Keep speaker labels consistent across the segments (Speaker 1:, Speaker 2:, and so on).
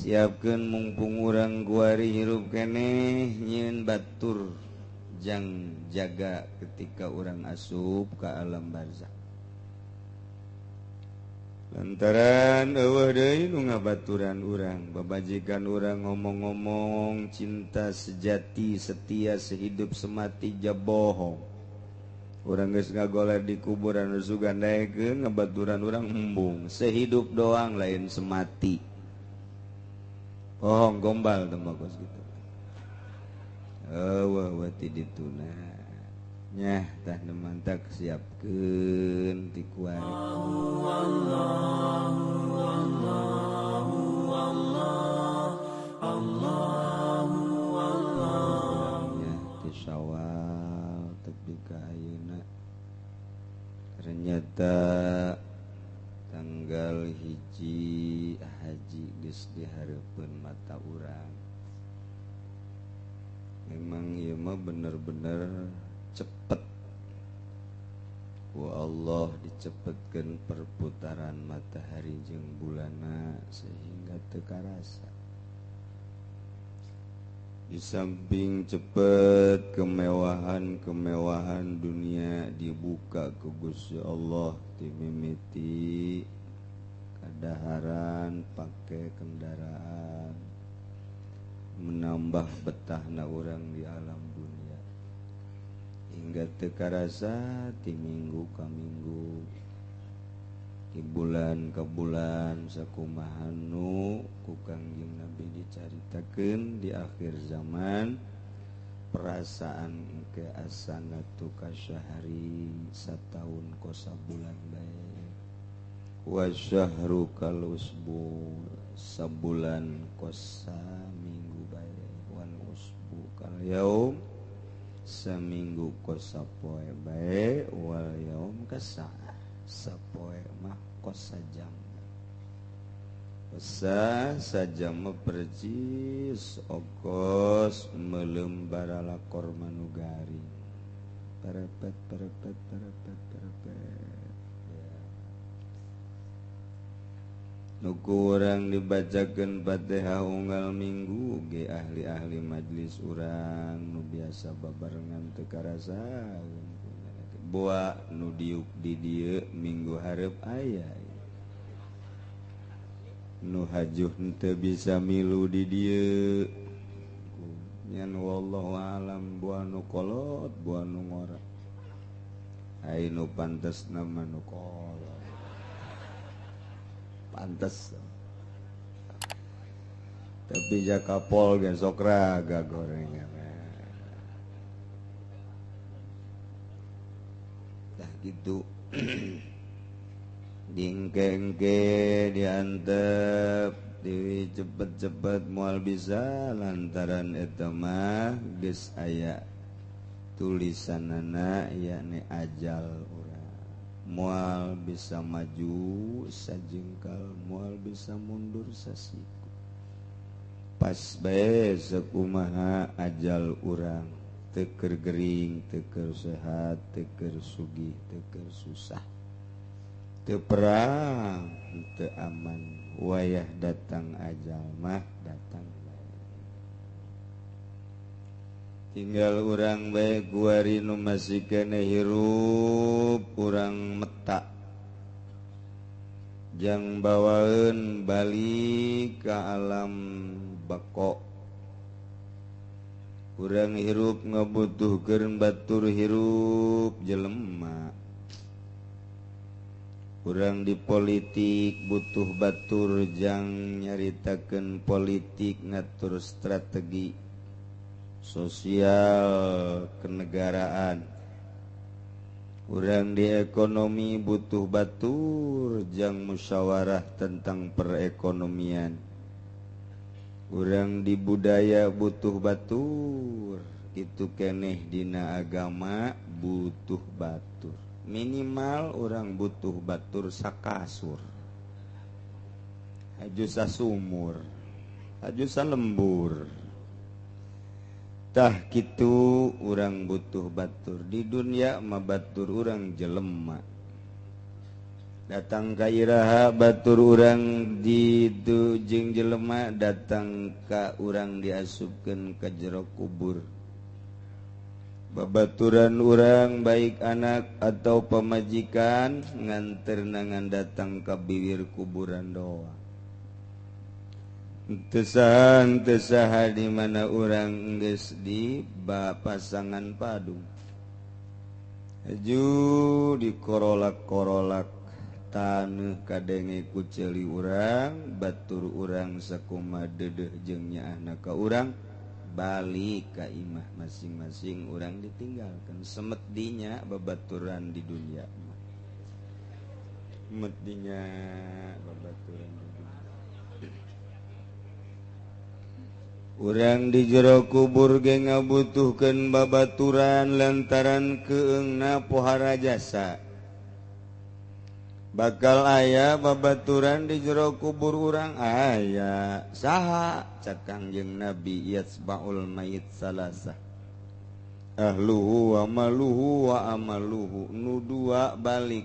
Speaker 1: siapkan mumpung urang guari hirup keneh nyin batur jang jaga ketika orang asup ke alam barzakh lantaran eueuh deui nu ngabaturan urang babajikan urang ngomong-ngomong cinta sejati setia sehidup semati ja bohong urang geus ngagoler di kuburan nu sugandaekeun ngabaturan urang embung sehidup doang lain semati bohong gombal teh bagus gitu eueuh ti dituna nyah tah nemantak siapkeun ti kuari nyah ti Syawal tepi ka ayeuna ternyata tanggal hiji haji geus dihareupeun mata urang memang ieu mah bener-bener cepet ku Allah dicepetkeun perputaran matahari jeung bulanna sehingga teu karasa di samping cepet kemewahan dunia dibuka ku Gusti Allah ti mimiti kadaharan pake kendaraan menambah betahna urang di alam dunia hingga teu karasa ti minggu ka minggu ti bulan ka bulan sakumaha nu ku Kangjeng Nabi dicaritakeun di akhir zaman perasaan engke asana tu ka syahri sataun ko sabulan bae wa syahru kal usbu sabulan ko saminggu bae wal usbu kal yaum saminggu ko sapoe bae wal yaum ka saah sapoe mah ko sajam sajam mah percis ogos meuleumbara lakor manugari perepet nuku urang dibacakeun Fatihah unggal minggu ge ahli-ahli majlis urang nu biasa babarengan teu karasaeun boa nu diuk di dieu minggu hareup aya nu hajuh teu bisa milu di dieu nyan wallahu alam boa nu kolot boa nu ngora ai nu pantesna mah nu kolot pantes tapi jakapol ge sok raga gorengan dah gitu dingke-engke diantep deui cepet-cepet moal bisa lantaran eta mah geus aya tulisanana yakni ajal urang moal bisa maju sajengkal moal bisa mundur sasiku pas bae sakumaha ajal urang teu keur gering teu keur sehat teu keur sugih teu keur susah teu perang teu aman wayah datang ajal mah datang bae tinggal urang bae kuari nu masih keneh hirup urang meta jang bawaeun balik ka alam bako urang hirup ngabutuhkeun batur hirup jelema urang di politik butuh batur jang nyaritakeun politik ngatur strategi sosial kenegaraan urang di ekonomi butuh batur jang musyawarah tentang perekonomian urang di budaya butuh batur itu keneh dina agama butuh batur minimal orang butuh batur sakasur haju sasumur haju salembur tah kitu urang butuh batur di dunia mah batur urang jelema datang ka iraha batur urang ditu jeung jelema datang ka urang diasupkeun ka jero kubur babaturan urang baik anak atau pamajikan nganterna datang ka bibir kuburan doa teu saha di mana urang geus di pasangan padu aju dikorolak-korolak taneuh kadenge ku ceuli urang batur urang sakumaha deudeuh jeung nyaahna ka urang balik ka imah masing-masing urang ditinggalkeun semet dinya babaturan di dunia semet dinya babaturan di dunia urang di jero kubur ge ngabutuhkeun babaturan lantaran keungna pohara jasa bakal aya babaturan di jero kubur urang aya saha cak Kangjeng Nabi yatsbaul mayit salasa ahluhu wa maluhu wa amaluhu nu dua balik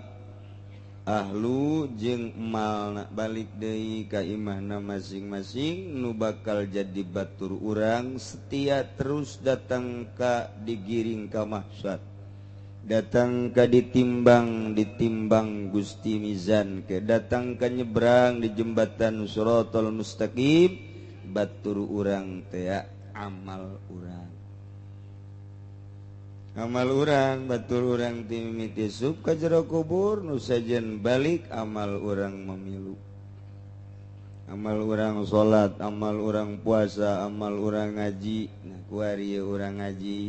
Speaker 1: ahlu jeung malna balik deui ka imahna masing-masing nu bakal jadi batur urang setia terus datang ka digiring ka mahsyar datang ka ditimbang Gusti Mizan ke datang ka nyebrang di jembatan Shiratal Mustaqim batur urang teh amal urang batur urang ti mimiti sup ka jero kubur nu sajen balik amal urang mamilu amal urang salat amal urang puasa amal urang ngaji nah kuari urang ngaji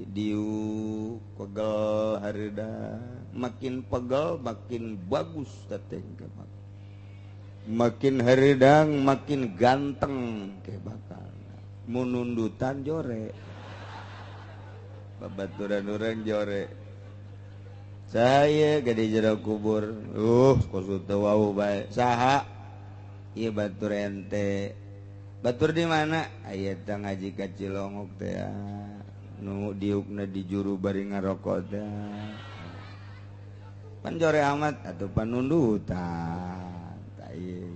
Speaker 1: diu pegel hareuda makin pegel makin bagus tateh makin hareudang makin ganteng ke bakal mun nundutan jore babaturan urang jore saya gede jero kubur kosu teu wau bae saha ieu batur ente batur di mana aya teh ngaji ka Cilongok teh nu diukna di juru bari ngarokok teh pan jore amat atuh panundutan tah ieu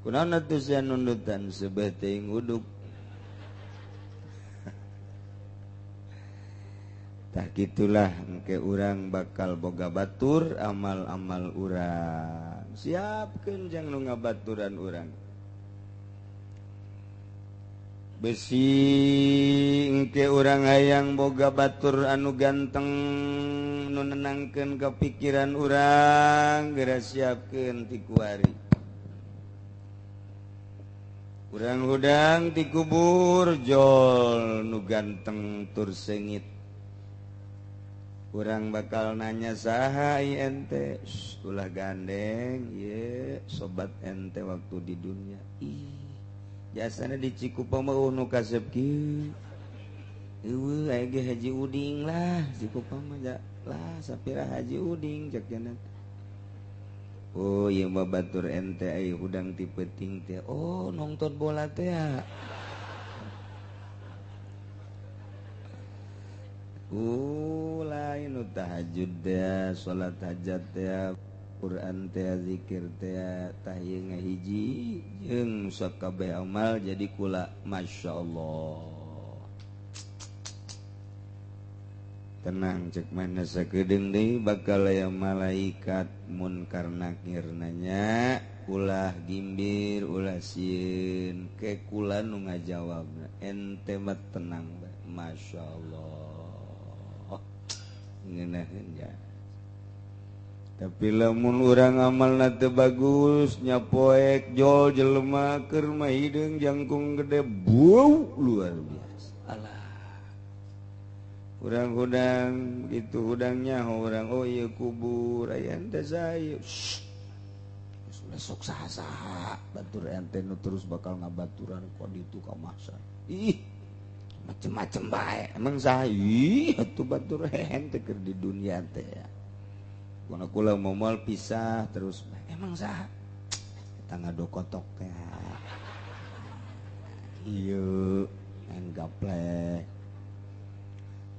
Speaker 1: kunaon atuh sia nundutan seubeuh teuing uduk tah gitulah engke urang bakal boga batur amal-amal urang siapkeun jang nu ngabaturan urang besi engke urang hayang boga batur anu ganteng nu nenangkeun kapikiran urang geura siapkeun ti kuari urang hudang ti kubur jol nu ganteng tur sengit urang bakal nanya saha ieu ente ulah gandeng ye sobat ente waktu di dunia ih jasana di Cikupa mah nu kasep kieu eueuh aya ge Haji Uding lah Cikupa mah lah sapira Haji Uding cek cenah oh ieu mah batur ente aya hudang ti peuting teh oh nongton bola teh ya lain nu tahajud teh salat hajat teh Quran teh zikir teh tah ieu ngahiji jeung sakabeh amal jadi kula masyaallah tenang cek mana sakedeung deui bakal aya malaikat munkar nakir nanya ulah gimbir ulah sieun ke kula nu ngajawabna ente mah tenang bae masyaallah ngeunaheun ya tapi lamun urang amalna teu bagus nyapoek jol jelema keur mah hideung jangkung gede bau luar biasa alah urang hudang gitu hudangnya urang oh ieu kubur aya ente saeu sudah sok saha-saha batur ente nu terus bakal ngabaturan ka ditu ka mahsyar ih macem-macem bae emang saha ih atuh batur ente keur di dunia teh ya kuna kula momal pisah terus emang saha eta ngadokotok teh ieu main gaplek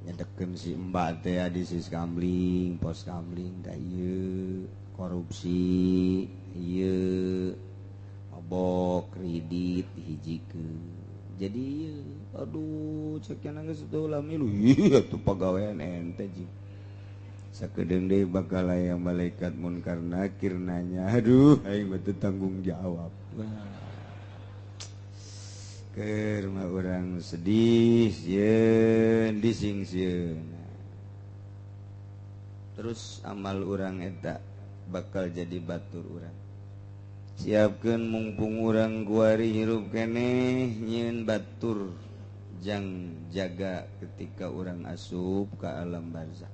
Speaker 1: nyedekeun si mbak teh di sis kamling pos kamling da ieu korupsi ieu mabok kredit dihijikeun jadi ieu aduh cek cenah geus teu ulah milu ieu atuh pagawean ente jeung sakedeung deui bakal aya malaikat munkar nakir nanya aduh aing mah teu tanggung jawab keur mah urang sedih sieun disingsieun terus amal urang eta bakal jadi batur urang siapkeun mumpung urang guari hirup keneh nyieun batur jang jaga ketika urang asup ka alam barzakh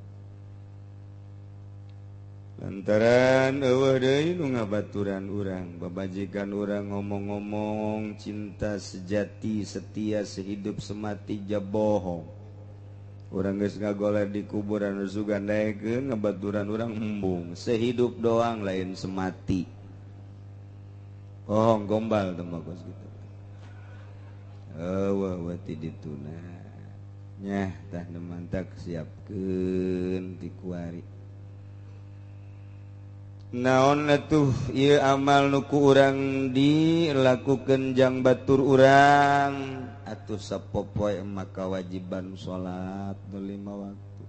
Speaker 1: lantaran eueuh deui nu ngabaturan urang babajikan urang ngomong-ngomong cinta sejati setia sehidup semati ja bohong urang geus ngagoler di kuburan sugandaekeun ngabaturan urang embung sehidup doang lain semati bohong gombal teh mah kos kitu eueuh ti dituna nyah tah nemantak siapkeun ti kuari naon atuh ieu amal nu ku urang dilakukeun jang batur urang atuh sapopoe maka wajiban salat nu 5 waktu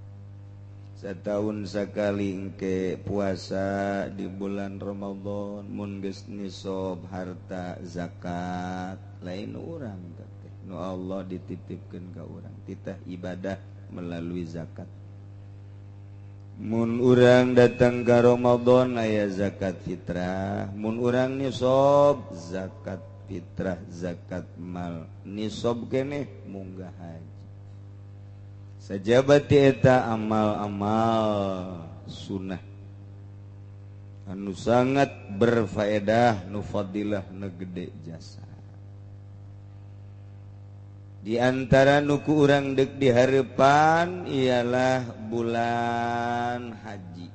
Speaker 1: sataun sakali engke puasa di bulan Ramadan mun geus nisab harta zakat lain urang teh nu Allah dititipkeun ka urang titah ibadah melalui zakat mun urang datang ka Ramadan aya zakat fitrah mun urang nisab zakat fitrah zakat mal nisab keneh munggah haji sajabati eta amal-amal sunnah anu sangat berfaedah nu fadilah nu gede jasa di antara nuku urang deuk di hareupan ialah bulan haji.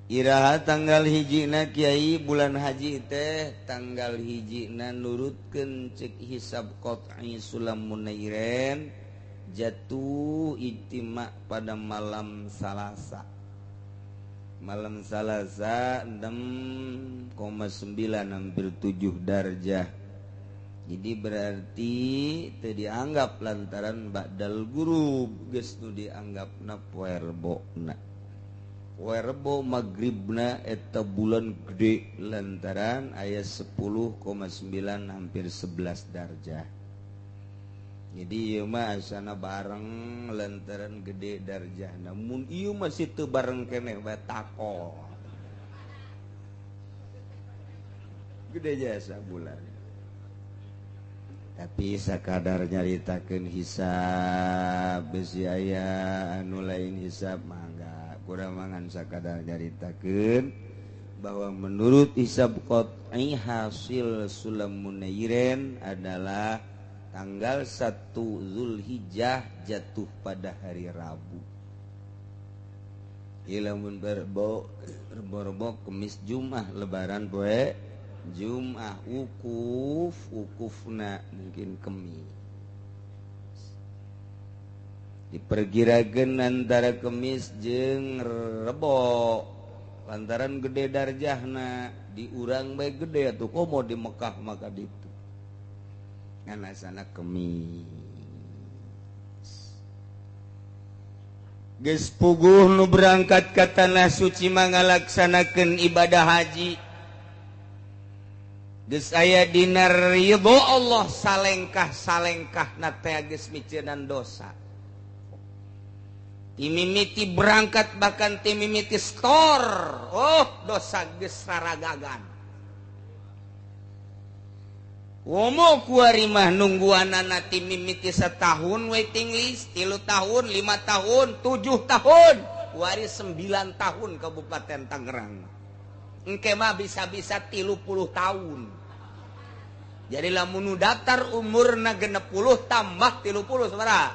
Speaker 1: Iraha tanggal hijina kiai bulan haji teh tanggal hijina nurutkeun cek hisab qat'i sulam munairen jatuh ijtima pada malam Salasa. Malam Salasa 6,9 hampir 7 darjah. Jadi berarti teu dianggap lantaran ba'dal gurub geus nu dianggapna poe rebona. Poe rebo magribna eta bulan gede lantaran aya 10,9 hampir 11 darjah. Jadi ieu mah asana bareng lantaran gede darjahna. Mun ieu masih teu bareng keneh bae takol. Gede jasa bulan. Tapi sakadar nyaritakeun hisab besi aya anu lain hisab mangga kurang mangan sakadar nyaritakeun bahwa menurut hisab qat'i hasil sulam munairen adalah tanggal 1 Zulhijjah jatuh pada hari Rabu. Ilamun berbo Kemis Jumat lebaran poe Jum'ah ukufna mungkin Kemis. Diperkirakeun antara Kemis jeung Rebo lantaran gede darjahna di urang bae gede atuh komo di Mekah maka ditu. Ngan asana Kemis. Geus puguh nu berangkat ka tanah suci mangalaksanakeun ibadah haji. Geus aya dina ridho Allah salengkah na teh geus miceunaan dosa. Timimiti berangkat bahkan timimiti stor. Oh, dosa geus saragagan. Womo kuari mah nungguanana timimiti setahun waiting list, 3 tahun, 5 tahun, 7 tahun, kuari 9 tahun Kabupaten Tangerang. Engke mah bisa-bisa 30 tahun. Jadi lamun daftar umurna 60 tambah 30 sabaraha?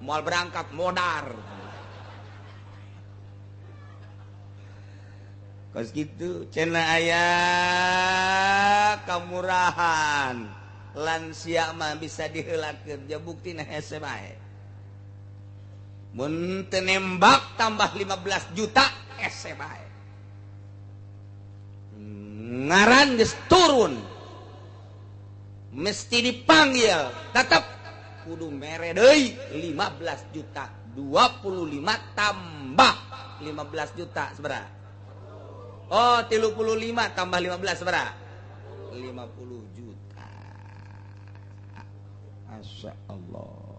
Speaker 1: Moal berangkat modar. Kos kitu cenah aya kamurahan. Lansia mah bisa diheulakeun, ja buktina hese bae. mun teu nembak tambah 15 juta ese bae ngaran geus turun mesti dipanggil tetap kudu mere deui 15 juta 25 tambah 15 juta sabaraha oh 35 tambah 15 sabaraha 50 juta Masya Allah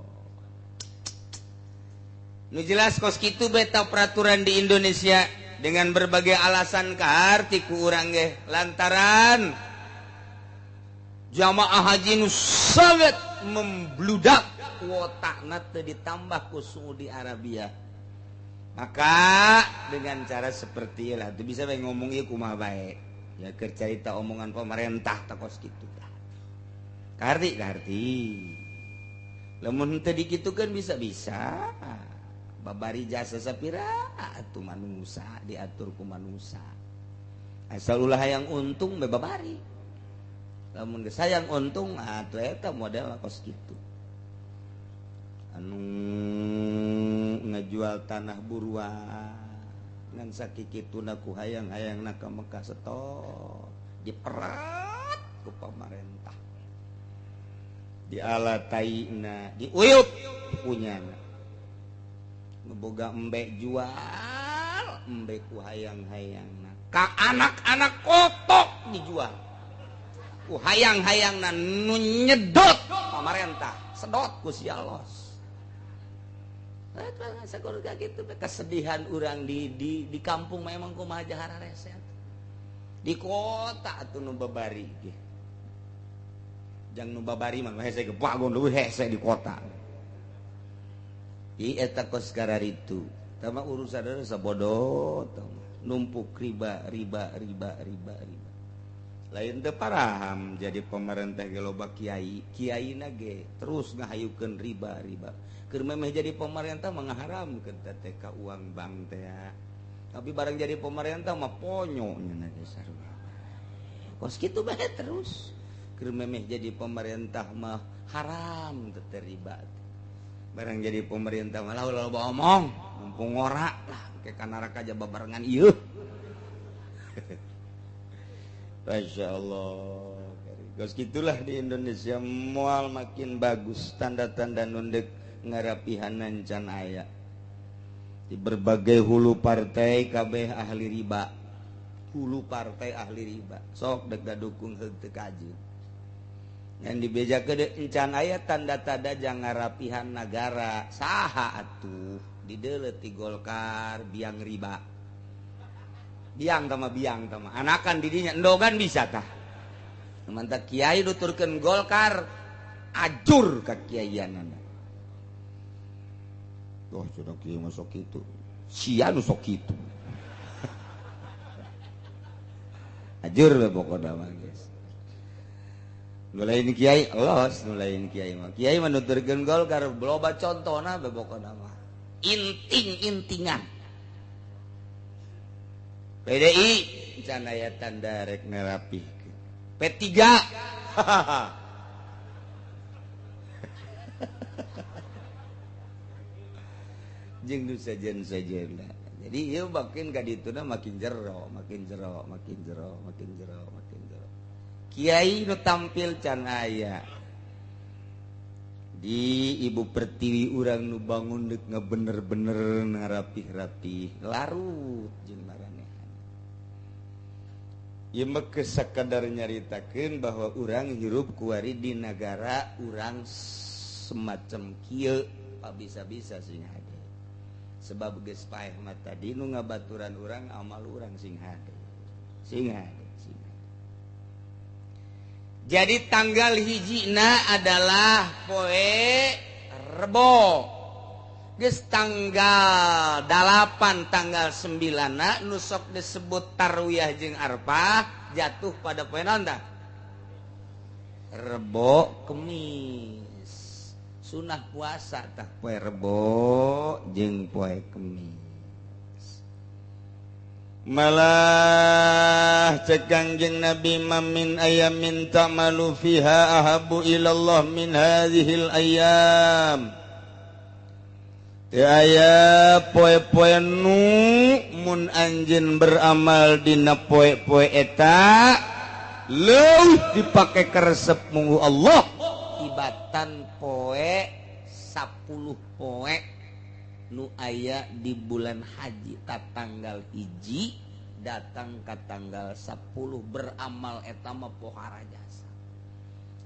Speaker 1: nu jelas kos kitu beta peraturan di Indonesia dengan berbagai alasan kaharti ku urang ge lantaran jamaah haji nu sangat membludak kuotana teu ditambah ku Saudi Arabia maka dengan cara seperti lah teu bisa bae ngomong ieu kumaha bae ya keur carita omongan pemerintah ta kos kitu kaharti lamun teu dikitukeun bisa-bisa babari jasa sapira atuh manusa diatur ku manusa asal ulah hayang untung babari lamun geus hayang untung atuh eta model kos kitu anu ngajual tanah buruan ngan sakikituna ku hayang-hayangna ka Mekah setor diperat ku pamarentah dialataina diuyup punyana ngeboga embek jual embek ku hayang-hayangna ka anak-anak kotok dijual ku hayang-hayangna nu nyedot pamarentah sedot ku si Allah sakur ka kitu kesedihan urang di kampung memang kumaha jahara rese di kota atuh nu babari ge jang nu babari mah hese ge bagon leuwih hese di kota eta kos kararitu tama urusan sabodoh numpuk riba lain teu paraham jadi pemerintah ge loba kiaina ge terus ngahayukeun riba keur memeh jadi pemerintah mah ngaharamkeun teh ka uang bank teh tapi barang jadi pemerintah mah ponyo nya dasar kos kitu bae terus keur memeh jadi pemerintah mah haram teh riba barang jadi pemerintah malah loba omong mumpung ngora lah ke ka neraka aja babarengan ieu Masya Allah geus gitulah di Indonesia moal makin bagus tanda-tanda nundek ngarapihanan can aya di berbagai hulu partai kabeh ahli riba hulu partai ahli riba sok dek dukung teu kaji yang dibejakeun encan aya tanda-tanda jang ngarapihan nagara saha atuh dideuleut ti Golkar biang riba biang tama anakan didinya endogan bisa tah mantap kiai nuturkeun Golkar ajur ka kiaianana doh sudah kieu mah sok kitu sia nu sok kitu ajur we pokona mah geus nulain kiai los nulain kiai mah nuturkeun Golkar loba contona bebokona mah intingan PDI can aya tanda rek nerapihkeun P3 jeung nu sajen-sajenna jadi ieu makin ka dituna makin jero kiai nu tampil can aya di Ibu Pertiwi urang nu bangun deuk ngabener-bener ngarapih-rapih larut jeung maranehan ieu mah sakadar nyaritakeun bahwa urang hirup kuari di negara urang semacam kieu bisa-bisa sing hade sebab geus paeh mah tadi nu ngabaturan urang amal urang sing hade jadi tanggal hijina adalah poe Rebo geus tanggal 8 tanggal 9 nu sok disebut tarwiyah jeung arpah jatuh pada poe naon tah Rebo Kemis sunah puasa tah poe Rebo jeung poe Kemis malah cek Kangjeng Nabi mamin ayamin ta'malu fiha ahabu ilallah min hadhil ayam aya poe-poe nu mun anjeun beramal dina poe-poe eta leuwih dipake karesep munggu Allah tibatan poe 10 poe nu aya di bulan haji ta tanggal hiji datang ka tanggal 10 beramal eta mah pohara jasa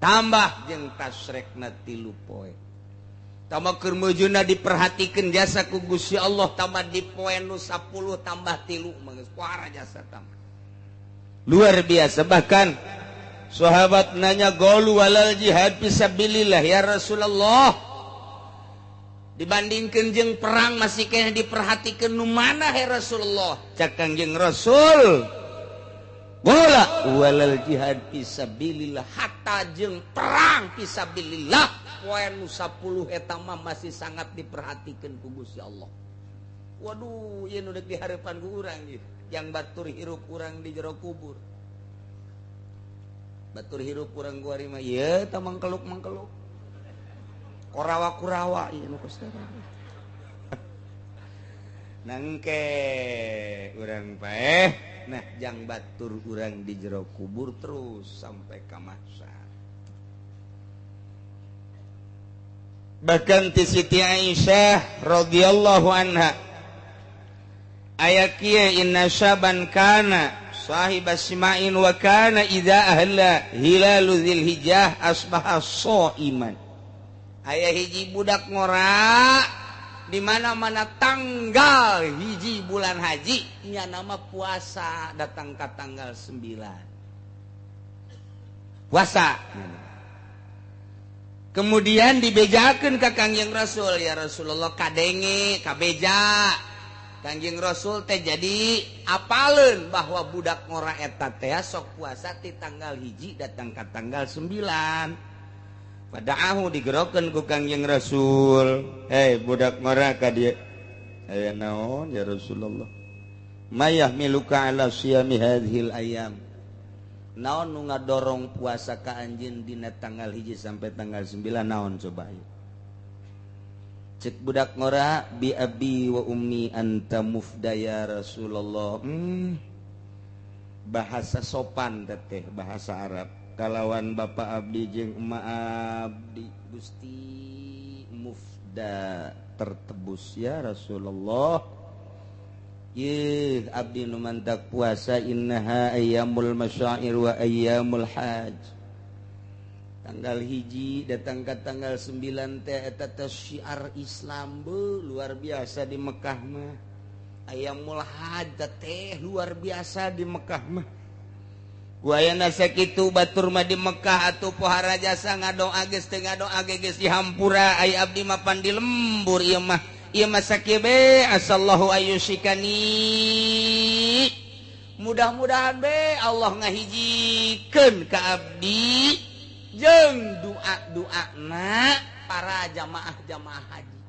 Speaker 1: tambah jeung tasrekna 3 poe tambah keur mujuna diperhatikeun jasa ku Gusti Allah tambah di poe nu 10 tambah 3 mah geus pohara jasa tambah luar biasa bahkan sahabat nanya golu walal jihad fisabilillah ya Rasulullah dibandingkeun jeung perang masih kena diperhatikeun nu mana he Rasulullah cak Kangjeng Rasul bola walal jihad fisabilillah hatta jeung perang fisabilillah poe nu 10 eta mah masih sangat diperhatikeun ku Gusti Allah. Waduh ieu nu deuk dihareupan ku urang ieu yang batur hirup urang di jero kubur batur hirup urang guari mah ieu tah mangkeluk-mangkeluk korawa-kurawa ieu nu Gusti nangke urang paeh nah jang batur urang di jero kubur terus sampai ka mahsyar bahkan ti Siti Aisyah radhiyallahu anha aya kieu inna syaban kana sahib asma'in wa kana idza ahla hilalu dzilhijjah asbaha shaiman aya hiji budak ngora di mana-mana tanggal hiji bulan haji nya nama puasa datang ka tanggal 9 puasa kemudian dibejakeun ka Kangjeng Rasul ya Rasulullah kadenge kabeja Kangjeng Rasul teh jadi apaleun bahwa budak ngora eta teh sok puasa ti tanggal hiji datang ka tanggal 9 padaahu digerokeun ku Kangjeng Rasul hei budak ngora ka dieu aya naon ya Rasulullah mayah miluka ala siyami hadhil ayam naon nu ngadorong puasa ka anjeun dina tanggal hiji sampai tanggal 9 naon coba ayo cek budak ngora bi abi wa ummi anta mufda ya Rasulullah bahasa sopan teteh bahasa Arab kalawan bapak abdi jeung emak abdi Gusti mufda tertebus ya Rasulullah ye abdi nu mantak puasa innaha ayyamul masyair wa ayyamul hajj tanggal hiji datang ke tanggal 9 teh eta teh syiar Islam luar biasa di Mekah mah ayyamul hajj teh luar biasa di Mekah mah ku ayana sakitu batur mah di Mekah atuh pohara jasa ngadoa geus teu ngadoa geus dihampura ai abdi mah pan di lembur ieu mah sakieu be asallahu ayyushikani mudah-mudahan be Allah ngahijikeun ka abdi jeung doa-doana para jamaah-jamaah haji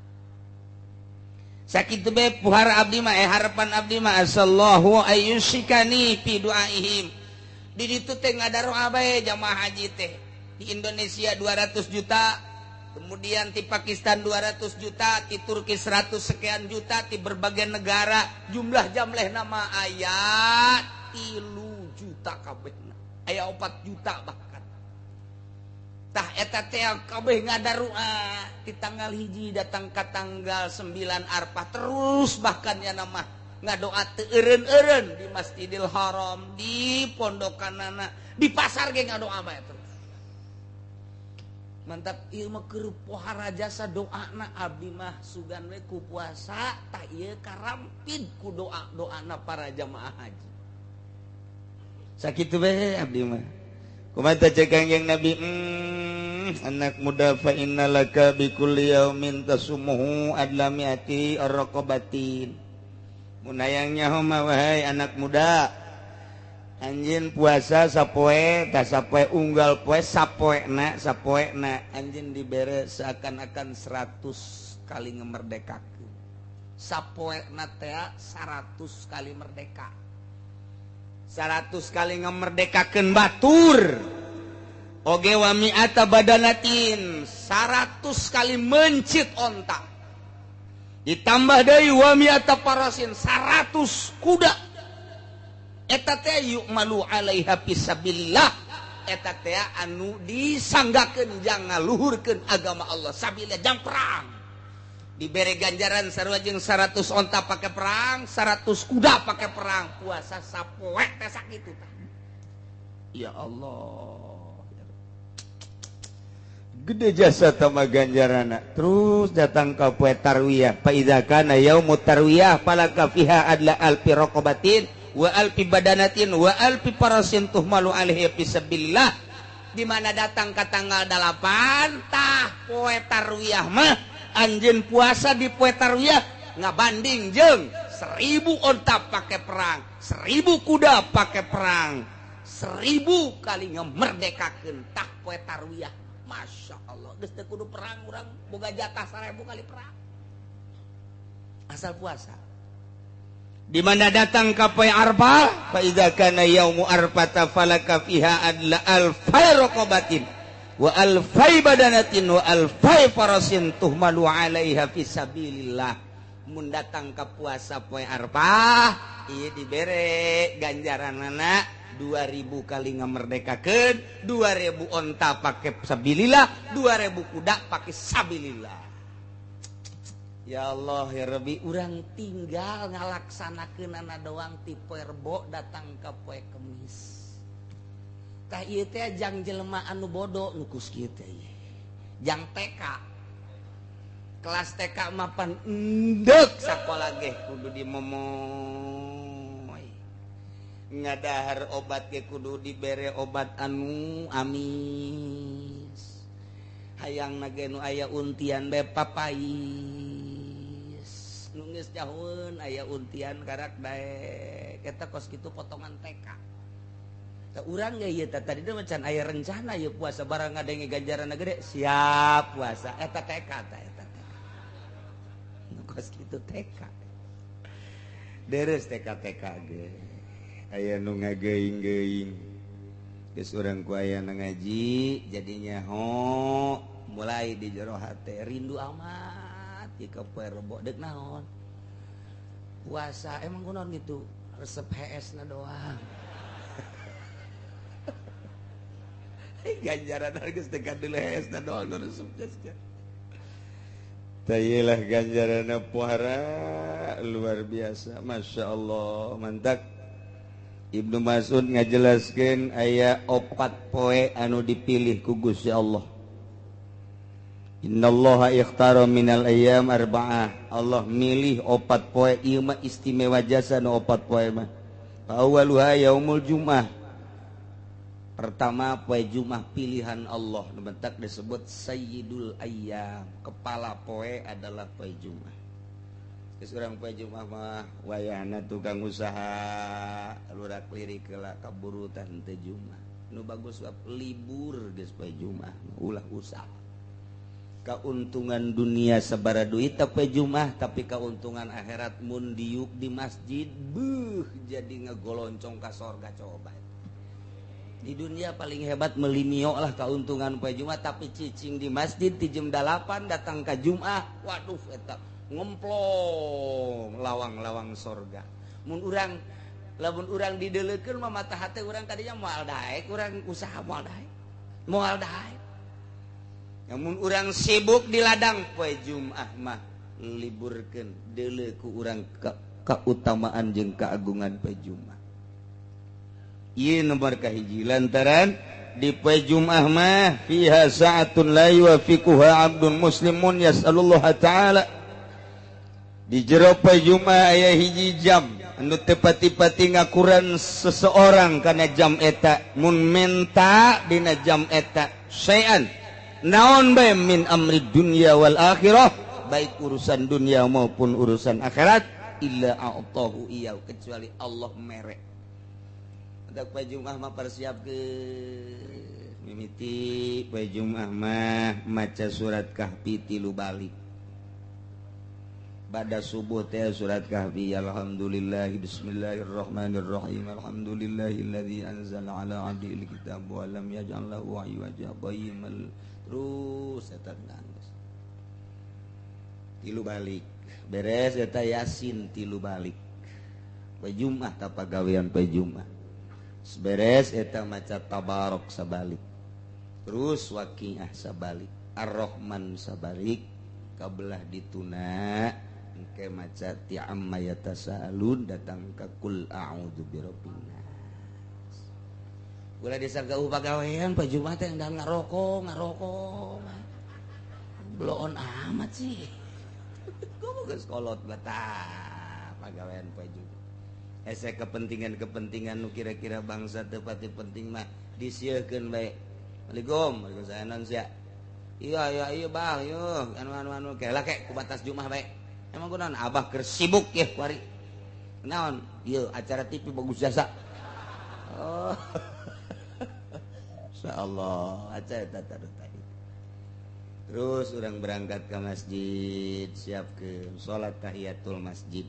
Speaker 1: sakitu be puhara abdi mah harapan abdi mah asallahu ayyushikani fi duaihim di ditu teh ngadaroa bae jamaah haji teh di Indonesia 200 juta kemudian di Pakistan 200 juta di Turki 100 sekian juta di berbagai negara jumlah jamleh nama ayat 3 juta kabehna aya 4 juta bahkan tah eta teh kabeh ngadaroa di tanggal hiji datang ka tanggal 9 Arfah terus bahkan ya nama ngadoa teu eureun-eureun di Masjidil Haram di pondokanana di pasar ge ngadoa bae terus mantap ieu mah keur pohara jasa doana abdi mah sugan we ku puasa tah ieu karampid ku doa-doana para jamaah haji sakitu bae abdi mah kumaha cek Kangjeng Nabi anak muda fa innalaka bi kulli yaumin tasumuhu adlamiati arraqabatin mun hayang nyaho mah wahai anak muda anjeun puasa sapoe tah sapoe unggal poe sapoena anjeun dibere seakan-akan 100 kali ngemerdekakeun sapoena teh 100 kali merdeka 100 kali ngemerdekakeun batur oge wa mi'ata badanatin 100 kali mencit onta ditambah deui wa mi'ata farasin 100 kuda eta teh yu'malu alaiha fisabilillah eta teh anu disanggakeun jang ngaluhurkeun agama Allah sabilillah jang perang dibere ganjaran sarua jeung 100 onta pake perang 100 kuda pake perang puasa sapoe teh sakitu tah ya Allah gede jasa tama ganjarana terus datang ka poe tarwiyah fa idza kana yaumut tarwiyah falaka fiha adla alfi raqabatin wa alfi badanatin wa alfi farasin tuhmalu alaihi fisabilillah di mana datang ka tanggal 8 tah poe tarwiyah mah anjeun puasa di poe tarwiyah ngabanding jeung 1000 onta pake perang 1000 kuda pake perang 1000 kali ngamerdekakeun tah poe tarwiyah. Masya Allah, geus teu kudu perang urang boga jatah 1000 kali perang. Asal puasa. Di mana datang ka poe Arfah, fa idza kana yaumu arfata falaka fiha adla alfai raqabatin wa alfai badanatin wa alfai farasin tuhmalu alaiha fisabilillah. Mun datang ka puasa poe Arfah, ieu dibere ganjaranana 2000 kali ngamerdekakeun 2000 onta pake sabilillah 2000 kuda pake sabilillah ya Allah ya Rabbi urang tinggal ngalaksanakeunana doang ti poe Rebo datang ka poe Kemis tah ieu teh jang jelema anu bodoh nu kus kieu teh jang TK kelas TK mapan endek sakola ge kudu dimomong ngadahar obat ke kudu dibere obat anu amis hayang nagenu aya untian be papais nu geus jaheun aya untian karak daek eta kos kitu potongan TK da urang ge ieu tadi teh macan aya rencana ieu puasa barang ngadenge ganjaranna gede siap puasa eta TK tah eta nu kos kitu TK deres TK ge aya nu ngageuing-geuing geus urang ku aya na ngaji jadinya mulai di jero hate rindu amat di ka poe Rebo deuk naon puasa emang kunaon gitu resep HS na doang ganjaran geus teu kadulu HS na doang nu resep jasnya tayelah ganjaranna puara luar biasa Masya Allah mantap Ibnu Mas'ud ngajelaskeun aya 4 poe anu dipilih ku Gusti Allah. Innallaha ikhtara minal ayyam arba'ah. Allah milih 4 poe ieu mah istimewa jasa nu 4 poe mah. Awwaluha yaumul Jumat. Pertama poe Jumat pilihan Allah nu bentak disebut Sayyidul Ayyam. Kepala poe adalah poe Jumat. Seorang poe Jumat mah wayahna tukang usaha lurak lirik heula kaburutan teh Jumat nu bagus sebab libur geus poe Jumat ulah usaha kauntungan dunia sabara duit poe Jumat tapi kauntungan akhirat mun diuk di masjid beuh jadi ngagoloncong ka sorga coba di dunia paling hebat melimio lah kauntungan poe Jumat tapi cicing di masjid ti jam 8 datang ka Jumat waduh eta ngemplong lawang-lawang sorga mun urang lamun urang dideuleukeun mah mata hate urang kadinya moal daek urang usaha moal daek mun urang sibuk di ladang poe Jumat mah liburkeun deuleu ku urang kautamaan jeung kaagungan poe Jumat ieu nomor kahiji lantaran di poe Jumat mah fiha sa'atun la yuwafiquha 'abdun muslimun yas'alullah ta'ala di jero poe Jumat aya hiji jam anu teu pati-pati ngakuran seseorang kana jam eta mun menta dina jam eta sayan naon bae min amri dunya wal akhirah baik urusan dunia maupun urusan akhirat illa a'tahu iyau kecuali Allah mere ada poe Jumat mah persiapkeun mimiti poe Jumat mah maca surat Kahfi 3 balik pada subuh teh surat Kahfi alhamdulillah bismillahirrahmanirrahim alhamdulillahilladzi anzala ala 'abdihi alkitab wa lam yaj'al lahu 'iwaja qayyimal terus eta nangis 3 balik beres eta Yasin 3 balik poe Jumat apa gawean poe Jumat beres eta maca Tabarok sabalik terus Waqiah sabalik Ar-Rahman sabalik kabelah dituna engke maca ti amma yatasaalun datang ka qul a'udzu birabbin nas ulah disargauh pagawean poe Jumat teh endang ngarokok bloon amat sih gua geus kolot batak pagawean poe Jumat ese kepentingan nu kira-kira bangsa teu pati penting mah disieukkeun bae. Assalamualaikum, waalaikumsalam sia. Iya Bang, yeuh anu kelah ke ku batas Jumat bae. Emang kunaon Abah keur sibuk ya kuari. Naon? Ieu acara TV bagus jasa. Oh. Insyaallah aca eta tadi. Terus urang berangkat ke masjid, siapkeun salat tahiyatul masjid.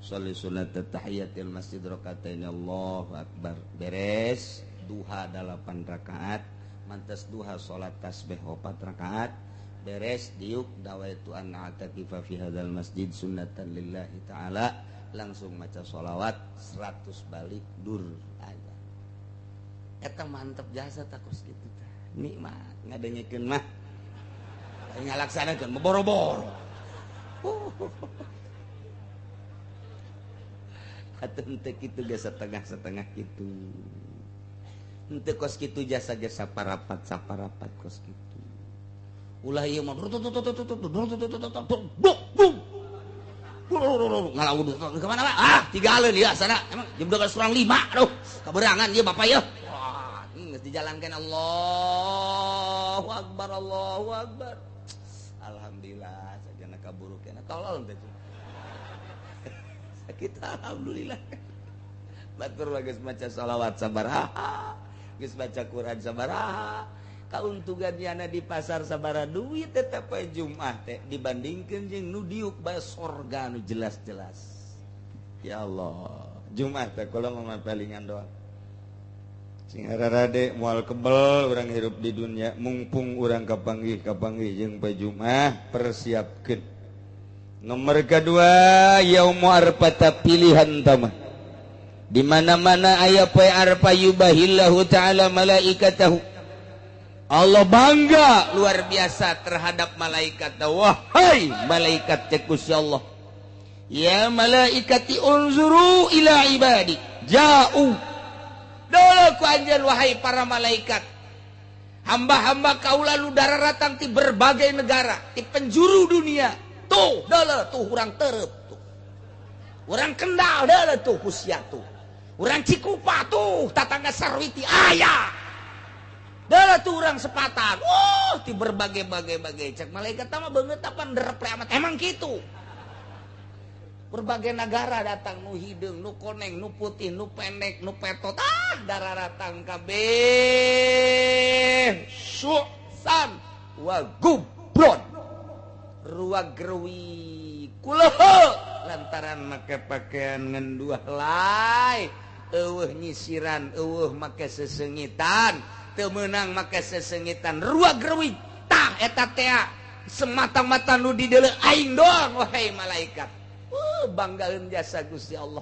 Speaker 1: Sholli sunat tahiyatul masjid rakaatain Allahu akbar beres duha 8 rakaat mantas duha salat tasbih 4 rakaat beres diuk dawaitu an ataqifa fi hadzal masjid sunnatan lillahi taala langsung maca sholawat 100 balik dur aja eta mantep jasa takos kitu teh nikmat ngadengekeun mah ngalaksanakeun boro-boro atuh teu kitu ge setengah-setengah kitu. Henteu kos kitu jasa-jasa saparapat kos kitu. Ulah ieu mah ngalamun ke mana Pak? Ah, tinggalin ya sana. Emang jam 12:05 aduh. Kaberangan ieu Bapak ya. Wah, geus dijalankeun Allahu Akbar. Alhamdulillah sajana kaburukeun. Tolol teh. Kita alhamdulillah batur geus maca sholawat sabaraha geus baca Quran sabaraha kauntugannyana di pasar sabaraha duit eta poe Jumat teh dibandingkeun jeung nu diuk bae sorga nu jelas-jelas ya Allah Jumat teh kula mamapelingan doa sing hararade moal kebel urang hirup di dunia mumpung urang kapanggih jeung poe Jumat persiapkeun. Nomor kedua yaumu arfata pilihan tama di mana-mana aya poe arfa yubahillahu ta'ala malaikatahu Allah bangga luar biasa terhadap malaikat wahai malaikat cek Gusti Allah ya malaikati unzuru ila ibadi ja'u dalam ku anjeun wahai para malaikat hamba-hamba kaula nu dararatang ti berbagai negara ti penjuru dunia tuh, dah tuh orang terep tuh, orang Kendal dah tuh kusia tuh, orang Cikupa tuh tatangga Sarwiti ayah, dah tuh orang Sepatan, di berbagai cek malaikat mah banget apa derep amat emang gitu, berbagai negara datang nu hidung, nu koneng, nu putih, nu pendek, nu petot, darah datang kabeh, susan wa gublon. Ruag gerwi kuloho lantaran make pakaian ngenduah lai eueuh nyisiran eueuh make sesengitan teu meunang make sesengitan ruag gerwi tah eta teh semata-mata nu di deuleu aing doang wahai malaikat banggaeun jasa Gusti Allah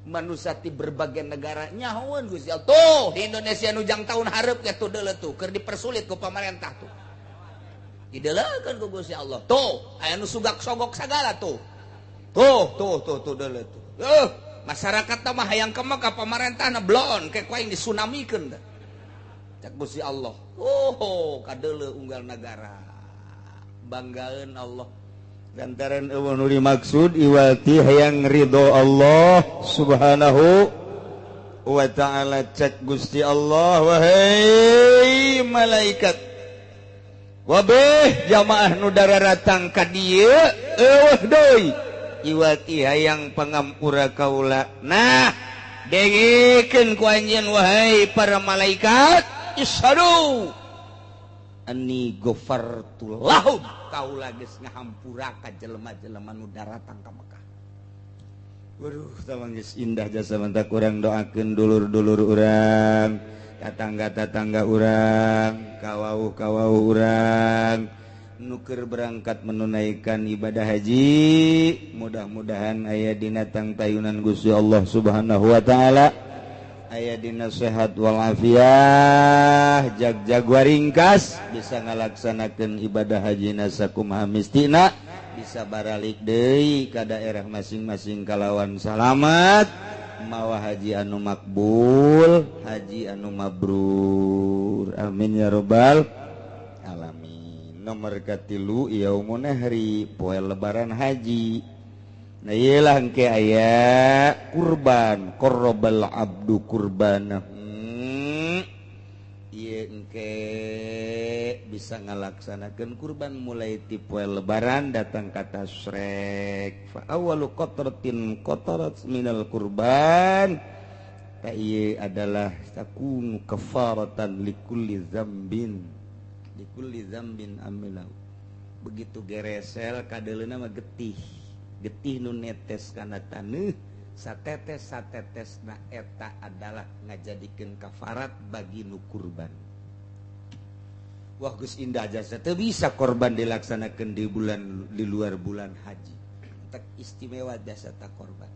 Speaker 1: manusia ti berbagai negara nyahoeun Gusti Allah tuh di Indonesia nu jang tahun hareup ya tuh deuleu tuh keur dipersulit ku pamarentah tuh idelakeun ku Gusti Allah. Tuh, aya nu sugak-sogok sagala tuh. Tuh deuleu tuh. Masyarakat mah hayang kemah ka pamarentahna blon ke kuaing disunamikeun da. Cak Gusti Allah. Kadeuleu unggal negara. Banggaeun Allah. Lantaran eueuh nu dimaksud iwati hayang ridho Allah Subhanahu wa ta'ala cak Gusti Allah wahai malaikat wabeh jamaah nu dararatang ka dieu eueuh deui iwati hayang pangampura kaula nah dengekeun ku anjeun wahai para malaikat isyhadu anni ghafartu lahum kaula geus ngahampura ka jelema-jelema nu daratang ka Mekah. Waduh tamang geus indah jasa mantap urang doakeun dulur-dulur urang tetangga-tetangga urang kawauh urang nuker berangkat menunaikan ibadah haji mudah-mudahan aya dina tayunan Gusti Allah Subhanahu wa taala aya dina sehat walafiat jag-jag waringkas bisa ngalaksanakeun ibadah hajina sakumaha mistina bisa baralik deui ka daerah masing-masing kalawan salamat mawa haji anu makbul haji anu mabrur amin ya rabbal alamin. Nomor katilu yaumuna hari poe lebaran haji. Nah iyalah engke aya kurban qarrabal abdu kurbana. Ieu engke bisa ngalaksanakeun kurban mulai ti poe lebaran datang kata tasrek. Fa awwalu qatratin qatarat minal kurban. Ta ieu adalah takunu kafaratan likulli dzambin. Likulli dzambin amilahu. Begitu geresel kadeleuna mah getih nu netes kana taneuh satetes-satetesna eta adalah ngajadikeun kafarat bagi nu kurban. Wah geus indah jasa teu bisa korban dilaksanakeun di luar bulan haji. Tak istimewa jasa ta korban.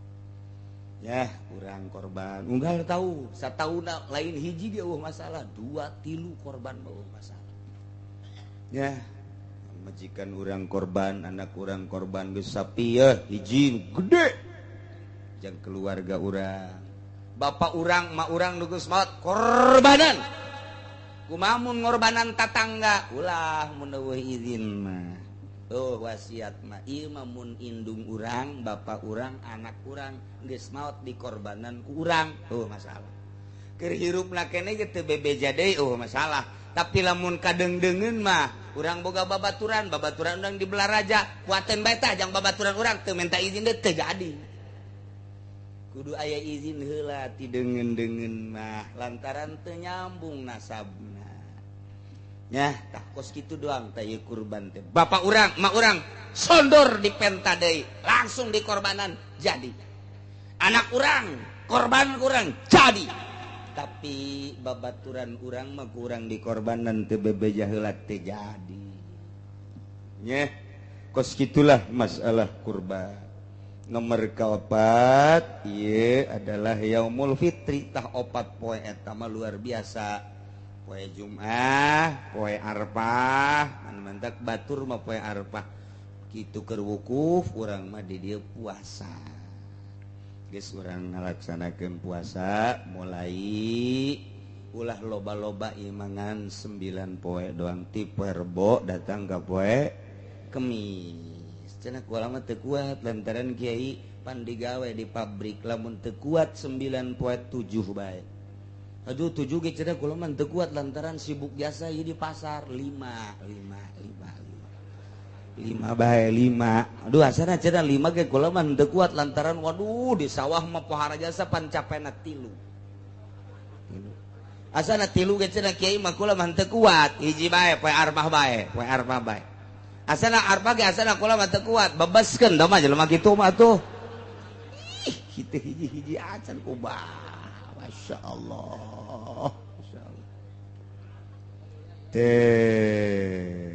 Speaker 1: Ya, kurang korban. Unggal tahu, satauna lain hiji dia masalah, 2-3 korban mah masalah. Ya, majikan urang korban, anak urang korban geus sapi ya, hiji gede. Jang keluarga urang. Bapak urang, mak urang nu geus maot korbanan. Kumaha mun ngorbanan tatangga? Ulah mun eueuh izin mah. Oh wasiat mah ieu mah mun indung urang, bapak urang, anak urang geus maot dikorbanan ku urang. Oh masalah. Keur hirupna keneh ge teu bebeja deui oh masalah. Tapi lamun kadengdengeun mah urang boga babaturan urang di Belaraja kuaten bae tah jang babaturan urang teu minta izin teh teu jadi. Kudu aya izin heula ti deungeun-deungeun mah lantaran teu nyambung nasabna. Nya tah kos kitu doang tah ieu kurban teh. Bapak urang, mak urang sondor di penta deui langsung dikorbanan jadi. Anak urang korban urang jadi. Tapi babaturan urang mah kurang dikorbanan teu bebeja heula teu jadi. Nya kos kitulah masalah kurban. Nomor kaopat ieu adalah yaumul fitri tah 4 poe eta mah luar biasa. Poe Jumat, poe Arfah, mantak batur mah poe Arfah. Kitu keur wukuf urang mah di dieu puasa. Geus urang ngalaksanakeun puasa mulai ulah loba-loba imangan 9 poe doang ti poe Rebo datang ka poe Kemis. Cenah kula mah teu kuat lantaran kiai pan digawe di pabrik lamun teu kuat 9 poe 7 bae. Aduh 7 ge cenah kula mah teu kuat lantaran sibuk jasa ieu di pasar 5 bae 5. Aduh asana cenah 5 ge kula mah teu kuat lantaran waduh di sawah mah pohara jasa pan capena 3. Asana 3 ge cenah kiai mah kula mah teu kuat. Hiji bae poe Arfah bae. Asana Arfah ge asana kula mah teu kuat. Bebeskeun da mah jelema kitu mah tuh. Ih, kitu hiji-hiji acan kubah. Masyaallah. Masyaallah. Teh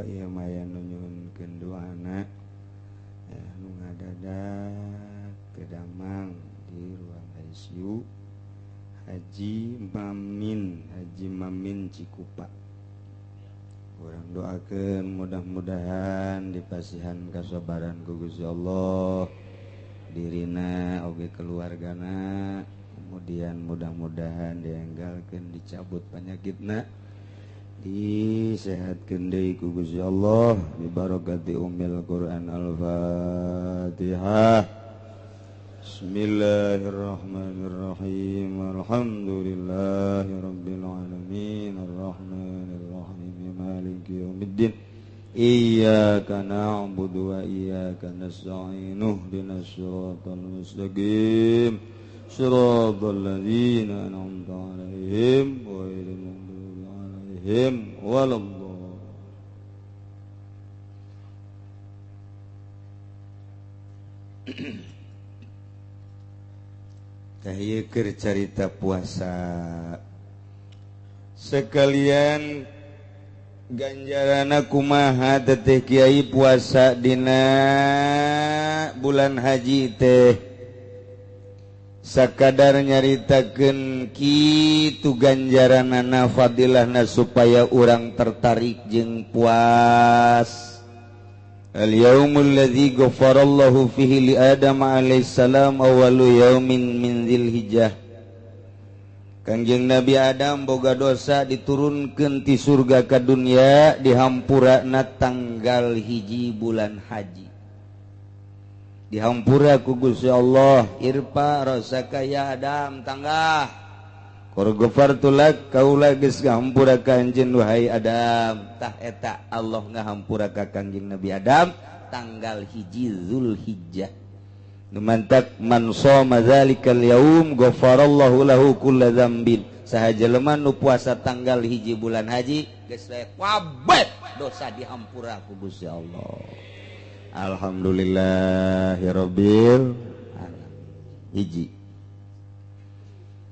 Speaker 1: iya maya nunyunkeun doana ya nu ngadadak kedamang di ruang ICU Haji Mamin Cikupa. Urang doakeun mudah-mudahan dipasihan kasabaran ku Gusti Allah dirina oge keluargana, kemudian mudah-mudahan dienggalkeun dicabut penyakitna, disehatkeun deui ku Gusti Allah bi barakati ummil Quran Al-Fatihah. Bismillahirrahmanirrahim. Alhamdulillahirabbil alamin arrahmanirrahim maliki yaumiddin Iyyaka na'budu wa iyyaka nasta'in ihdinas siratal mustaqim siratal ladzina an'amta 'alaihim ghairil maghdubi 'alaihim waladdallin. Tah keur carita puasa sekalian ganjarana kumaha teteh kiai puasa dina bulan haji teh sakadar nyaritakeun kitu ganjaranana fadilahna supaya urang tertarik jeung puas. Al-yaumul ladzi ghafarallahu fihi li Adam alaihissalam awwalu yaumin min Dzulhijjah. Kangjeng Nabi Adam boga dosa diturunkeun ti surga ka dunya dihampurana tanggal hiji bulan haji. Dihampura ku Gusti Allah, irpa rasaka ya Adam tanggah. Qad ghafartu lak kaula geus ngahampura ka anjeun wahai Adam. Tah eta Allah ngahampura ka Kangjeng Nabi Adam tanggal hiji Dzulhijjah. Numantak man shoma dzalikal yaum ghafarallahu lahu kulla dzambin. Saha jelema nu puasa tanggal hiji bulan haji geus kabeh dosa dihampura ku Gusti Allah. Alhamdulillahirabbil alamin. Hiji.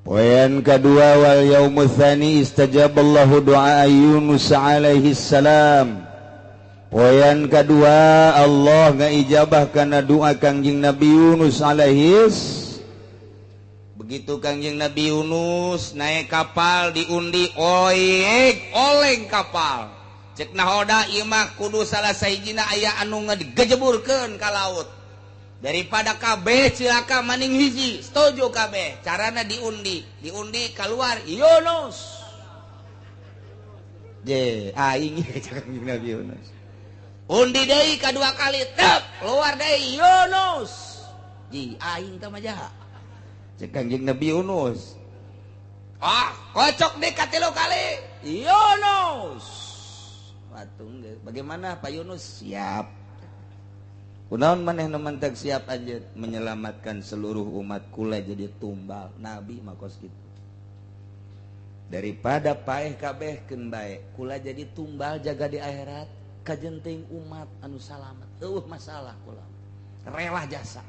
Speaker 1: Poin kedua wal yaumul tsani istajaballahu du'a Yunus alaihi salam. Poin kedua Allah ngaijabah kana doa Kangjeng Nabi Yunus alaihis. Begitu Kangjeng Nabi Yunus naik kapal diundi oleng kapal. Cek nahoda ieu mah kudu salah sahijina aya anu ngagejeburkeun ka laut. Daripada kabeh cilaka maning hiji, setuju kabeh. Carana diundi keluar Yunus. Aing Kangjeng Nabi Yunus. Undi deui kadua kali, tep keluar deui Yunus. Aing teh mah jaha. Cek Kangjeng Nabi Yunus. Kocok deui katilu kali Yunus. Watung bagaimana Pak Yunus? Siap. Kunaon maneh nu mantag siap aja menyelamatkan seluruh umat kula jadi tumbal nabi makos kitu. Daripada paeh kabehkeun bae kula jadi tumbal jaga di akhirat kajenting umat anu salamet. Masalah kula rela jasa.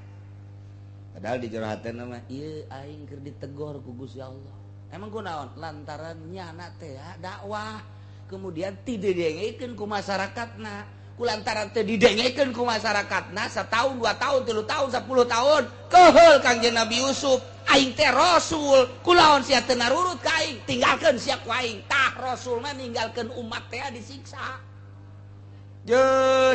Speaker 1: Padahal di jero hatena mah ieu aing keur ditegor ku Gusti Allah. Emang kunaon? Lantaran nyana teh dakwah kemudian tidak didengekeun ku masyarakatna. Kulantaran teu didengekeun ku masyarakatna setahun 2 tahun 3 tahun 10 tahun keheul Kangjeng Nabi Yusuf aing teh rasul kunaon sia teu narurut ka aing tinggalkeun sia ku aing tah rasul mah ninggalkeun umat teh disiksa je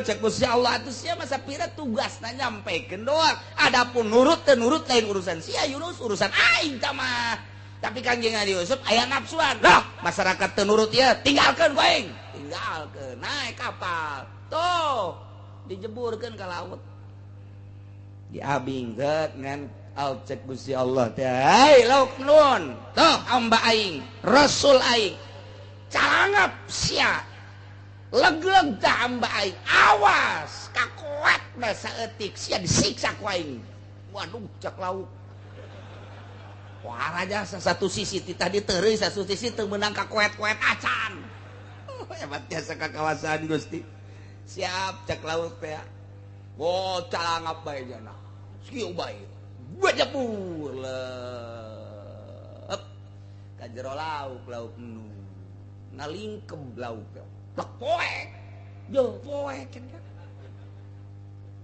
Speaker 1: cek Gusti Allah atuh sia mah sapira tugasna nyampekeun doang adapun nurut teu nurut lain urusan sia Yunus urusan aing tah mah tapi Kangjeng Nabi Yusuf aya nafsuan lah masyarakat teu nurut ieu tinggalkeun ku aing tinggalkeun naik kapal tuh dijeburkeun ka laut diabingkeun ngan cek Gusti Allah teh hai lauk nun tuh hamba aing rasul aing calangap sia leg-leg tah hamba aing awas kakuatna saeutik sia disiksa ku aing waduh cek lauk wah raja satu sisi titah diteureui satu sisi teu meunang kakuet-kuet acan hebat jasa kakawasan Gusti siap cek laut teh calangap bae jana kieu bae bajapur leup ka jero lauk nu ngalingkem lauk teh plek poek poek kan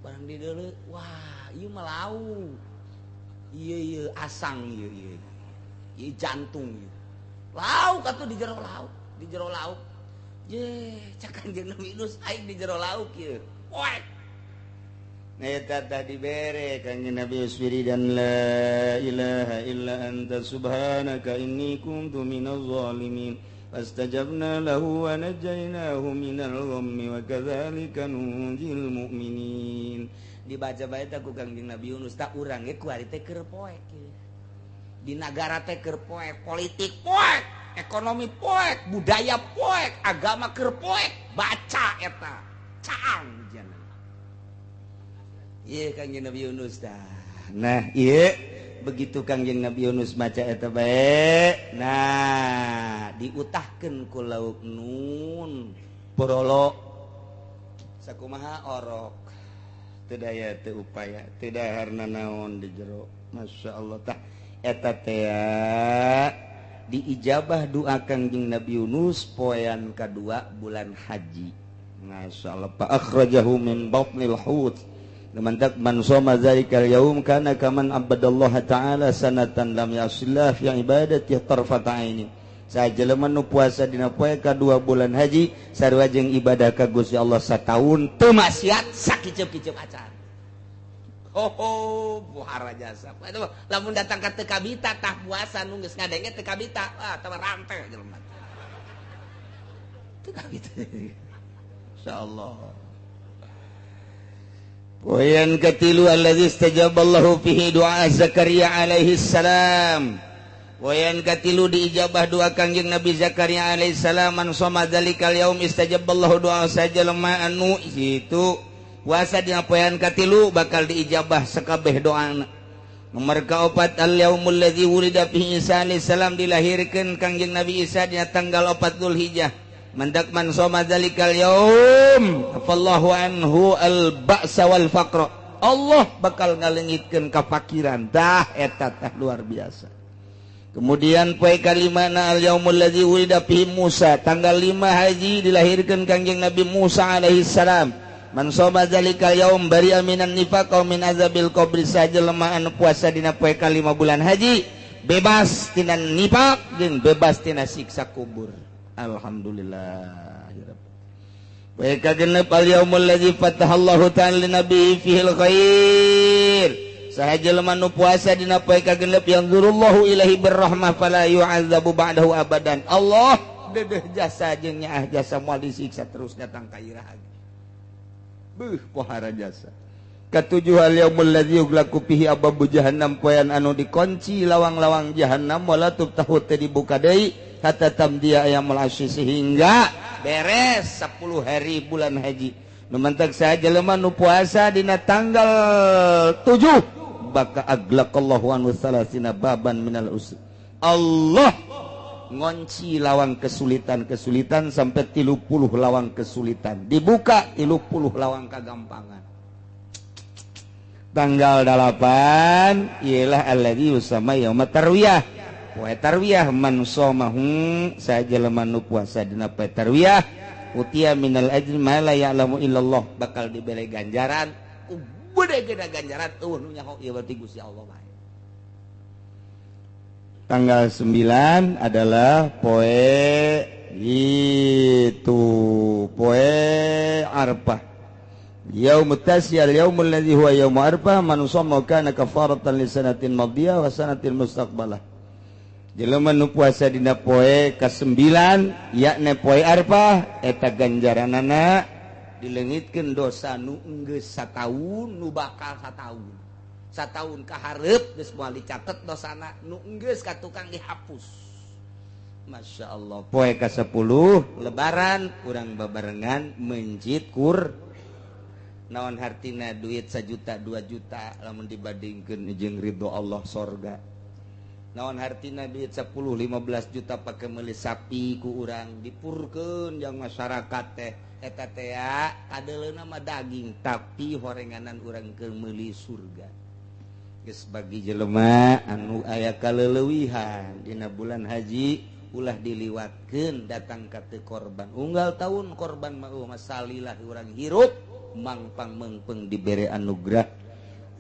Speaker 1: barang di deuleu wah ieu mah lauk ieu asang ieu jantung ieu lauk atuh di jero lauk cek Kangjeng Nabi Yunus aing di jero lauk ieu. Poek. Eta tadi bere Kangjeng Nabi Yunus wiridan la ilaha illa anta subhanaka inni kuntu minaz zalimin. Fastajabna lahu wa najainahu minal ghammi wa kadzalika nunjil mu'minin. Dibaca bae teh ku Kangjeng Nabi Yunus tak urang ge ku ari teh keur poek ieu. Di nagara teh keur poek, politik poek. Ekonomi poek, budaya poek, agama keur poek, baca eta caang jangan. Iya Kangjeng Nabi Yunus dah. Nah iya begitu Kangjeng Nabi Yunus maca eta bae. Nah diutahkeun ku lauk nun borolo sakumaha orok teu daya teu upaya teu daharna naon di jero. Masyaallah tah eta teh diijabah doa Kangjeng Nabi Yunus poean kadua bulan haji. Masyaallah fa akhrajahu min batnil hut lamantak man shoma zalikal yaum kana kaman abadallaha ta'ala sanatan lam yasillah fi ibadati tarfata aini. Sajelema nu puasa dina poe kadua bulan haji sarua jeung ibadah ka Gusti Allah sataun teu maksiat sakiceup-kiceup acan. Buhara jasa. Lamun datang ka teu kabita tah puasa nu geus ngadenge teu kabita, tah rantai jelema. Teu kabita. Insyaallah. Poean katilu allazi istajaballahu fihi du'a Zakaria alaihi salam. Poean katilu diijabah doa Kangjeng Nabi Zakaria alaihi salam man shoma dzalikal yaum istajaballahu du'a sajalma anu itu puasa dina poean katilu bakal diijabah sakabeh doana. Nomor kaopat al-yaumul ladzi wulida fihi Isa alaihi salam dilahirkeun Kangjeng Nabi Isa dina tanggal 4 Dzulhijjah. Mandak man shoma dzalikal yaum afallahu anhu al-ba'sa wal faqra. Allah bakal ngaleungitkeun kafakiran. Tah eta tah luar biasa. Kemudian poe kalimana al-yaumul ladzi wulida fihi Musa tanggal 5 haji dilahirkeun Kangjeng Nabi Musa alaihi salam. Man shoma dzalikal yaum bari'a minan nifaq wa min azabil qabri sajelema anu puasa dina poe kalima bulan haji bebas tina nifaq jeung bebas tina siksa kubur. Alhamdulillah. Poe kagenep al yaumul ladzi fatahallahu ta'ala li nabiyyi fihil khair. Sahajelema nu puasa dina poe kagenep yang zurullahu ilahi birrahmah fala yu'adzabu ba'dahu abadan. Allah dedeh jasa jeung nyaah jasa moal disiksa terus datang ka iraha. Pohara jasa. Katujuh al yaumul ladzi yughlaqu fihi abwabu jahannam poean anu dikunci lawang-lawang jahannam wala tuftahu teu dibuka deui hatta tamdiya ayyamul asy sehingga beres 10 hari bulan haji. Nu mantak sajelema nu puasa dina tanggal 7 baka aglaqallahu anhu salasina baban minal usr. Allah ngonci lawang kesulitan sampai 30 lawang kesulitan dibuka 30 lawang kagampangan. Tanggal 8 ialah alladzi yusama yaumut tarwiyah. Poe tarwiyah man shoma sajelema nu puasa dina poe tarwiyah utia minal ajri ma la ya'lamu illallah bakal dibere ganjaran beude geuna ganjaran nu nyaho ieu berarti Gusti Allah bae. Tanggal 9 adalah poe itu poe Arfah. Yaumut tasyal yaumul ladzi huwa yaum Arfah man shoma kana kafaratan li sanatin madiyah wa sanatil mustaqbalah. Jelema nu puasa dina poe ka-9 yakna poe Arfah eta ganjaranana dileungitkeun dosa nu geus sataun nu bakal sataun. Satahun kaharep geus moal dicatet dosana nu enggeus ka tukang dihapus. Masya Allah. Poe ka-10 lebaran urang babarengan mencit kur naon hartina duit 1 juta 2 juta lamun dibandingkeun jeung ridho Allah sorga. Naon hartina duit 10 15 juta pake meuli sapi ku urang dipurkeun jeung masyarakat teh eta teh kadeleuna mah daging tapi horenganan urang keur meuli surga. Geus bagi jelema anu aya kaleulewihan dina bulan haji ulah diliwatkeun datang ka teu korban unggal tahun korban mah masalilah urang hirup mangpang meungpeung dibere anugerah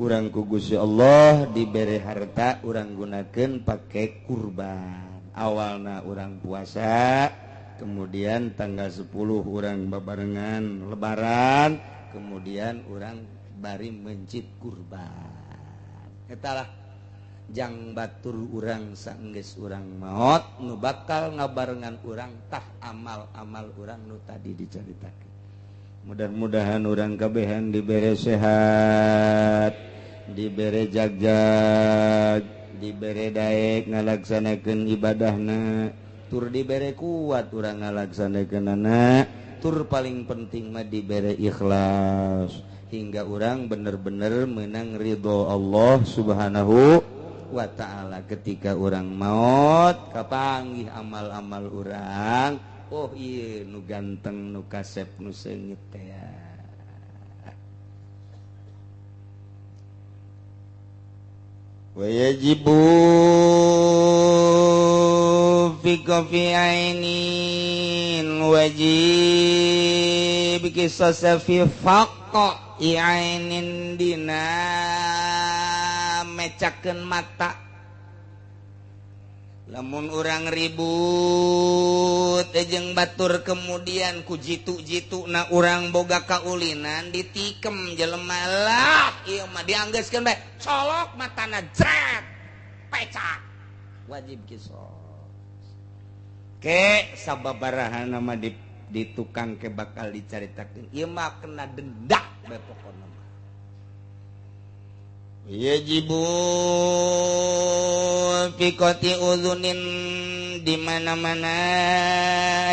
Speaker 1: urang ku Gusti Allah dibere harta urang gunakeun pake kurban. Awalna urang puasa kemudian tanggal 10 urang babarengan lebaran kemudian urang bari mencit kurban. Etalah jang batur urang saenggeus urang maot nu bakal ngabarengan urang tah amal-amal urang nu tadi dicaritakeun. Mudah-mudahan urang kabehan dibere sehat, dibere jagjag, dibere daek ngalaksanakeun ibadahna, tur dibere kuat urang ngalaksanakeunana batur paling penting mah dibere ikhlas hingga orang bener-bener menang ridho Allah Subhanahu wa ta'ala. Ketika orang maut kapanggih amal-amal orang, oh iya nu ganteng nu kasep nu seungit teh ya. Wa yajibu fi qafi ainin wajib qisas fi faqqa ainin dina mecakeun mata. Lamun urang ribut jeung batur kemudian ku jitu-jituna urang boga kaulinan ditikem jelema lah ieu mah dianggeuskeun bae colok matana jret pecak wajib qisas ke sababaraha nama di tukang ke bakal dicaritakeun ieu mah kena denda bae pokona mah. Yajibu fikoti uzunin di mana-mana